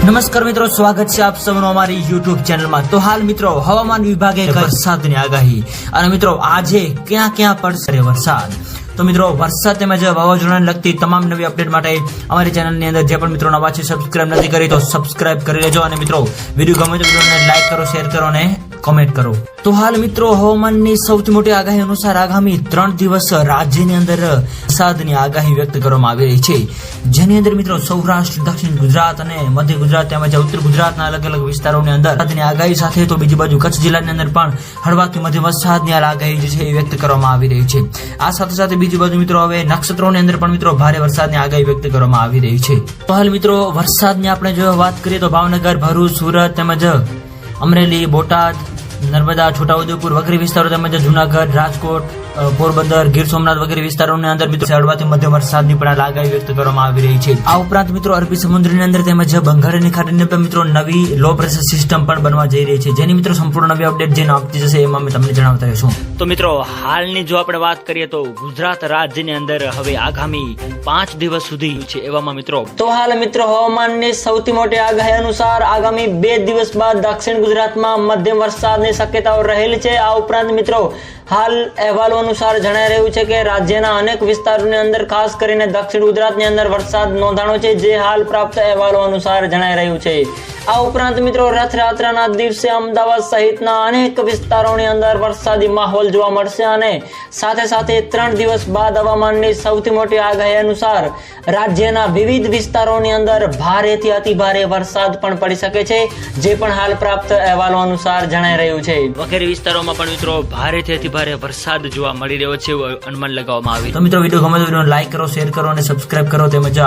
નમસ્કાર મિત્રો, સ્વાગત છે આપ સૌનું અમારી યુટ્યુબ ચેનલમાં। તો હાલ મિત્રો હવામાન વિભાગે વરસાદની આગાહી અને મિત્રો આજે ક્યાં ક્યાં પડશે વરસાદ। તો મિત્રો વરસાદ તેમજ વાવાઝોડાને લગતી તમામ નવી અપડેટ માટે અમારી ચેનલની અંદર જે પણ મિત્રો નવા છે સબસ્ક્રાઇબ નથી કરી તો સબસ્ક્રાઇબ કરી લેજો અને મિત્રો વિડીયો ગમે તો વિડીયોને લાઈક કરો, શેર કરો અને કોમેન્ટ કરો। તો હાલ મિત્રો હવામાનની સૌથી મોટી આગાહી અનુસાર આગામી 3 દિવસ રાજ્યની અંદર વરસાદની આગાહી વ્યક્ત કરવામાં આવી રહી છે, જેની અંદર મિત્રો સૌરાષ્ટ્ર, દક્ષિણ ગુજરાત અને મધ્ય ગુજરાત તેમજ ઉત્તર ગુજરાતના અલગ અલગ વિસ્તારોની અંદર વરસાદની આગાહી સાથે તો બીજી બાજુ કચ્છ જિલ્લાની અંદર પણ હળવાથી મધ્યમ વરસાદની આગાહી જે છે એ વ્યક્ત કરવામાં આવી રહી છે। આ સાથે સાથે બીજી બાજુ મિત્રો હવે નક્ષત્રોની અંદર પણ મિત્રો ભારે વરસાદની આગાહી વ્યક્ત કરવામાં આવી રહી છે। તો હાલ મિત્રો વરસાદની આપણે જો વાત કરીએ તો ભાવનગર, ભરૂચ, સુરત તેમજ અમરેલી, બોટાદ, નર્મદા, છોટાઉદેપુર વગેરે વિસ્તારો તેમજ જુનાગઢ, રાજકોટ, પોરબંદર, ગીર સોમનાથ વગેરે વિસ્તારોની અંદર મિત્રો હળવાથી મધ્યમ વરસાદની પણ આગાહી વ્યક્ત કરવામાં આવી રહી છે। આ ઉપરાંત મિત્રો અરબી સમુદ્રની અંદર તેમજ બંગાળની ખાડીની અંદર મિત્રો નવી લો પ્રેશર સિસ્ટમ પણ બનવા જઈ રહી છે, જેની મિત્રો સંપૂર્ણ નવી અપડેટ જે આપતી જશે એમાં અમે તમને જણાવતા રહીશું। તો મિત્રો હાલની જો આપણે વાત કરીએ તો ગુજરાત રાજ્યની અંદર હવે આગામી 5 દિવસ સુધી છે એવામાં મિત્રો તો હાલ મિત્રો હવામાનની સૌથી મોટી આગાહી અનુસાર આગામી 2 દિવસ બાદ દક્ષિણ ગુજરાતમાં મધ્યમ વરસાદની શક્યતાઓ રહેલી છે। આ ઉપરાંત મિત્રો હાલ અહેવાલો અનુસાર જણાઈ રહ્યું છે કે રાજ્યના અનેક વિસ્તારોની અંદર ખાસ કરીને દક્ષિણ ગુજરાતની અંદર વરસાદ નોંધાણો છે, જે હાલ પ્રાપ્ત અહેવાલો અનુસાર જણાઈ રહ્યું છે। આ ઉપરાંત મિત્રો રથયાત્રાના દિવસે અમદાવાદ સહિતના અનેક વિસ્તારોની અંદર વરસાદી માહોલ જોવા મળશે અને સાથે સાથે 3 દિવસ બાદ હવામાનની સૌથી મોટી આગાહી અનુસાર રાજ્યના વિવિધ વિસ્તારોની અંદર ભારેથી અતિ ભારે વરસાદ પણ પડી શકે છે, જે પણ હાલ પ્રાપ્ત અહેવાલો અનુસાર જણાઈ રહ્યું છે। વગેરે વિસ્તારોમાં પણ મિત્રો ભારેથી અતિ ભારે વરસાદ જોવા મળી રહ્યો છે એવું અનુમાન લગાવવામાં આવ્યું। તો મિત્રો વિડીયો ગમે તો વિડીયોને લાઈક કરો, શેર કરો અને સબસ્ક્રાઇબ કરો તેમજ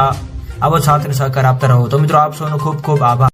આવો સાથ અને સહકાર આપતા રહો। તો મિત્રો આપ સૌનો ખૂબ ખૂબ આભાર।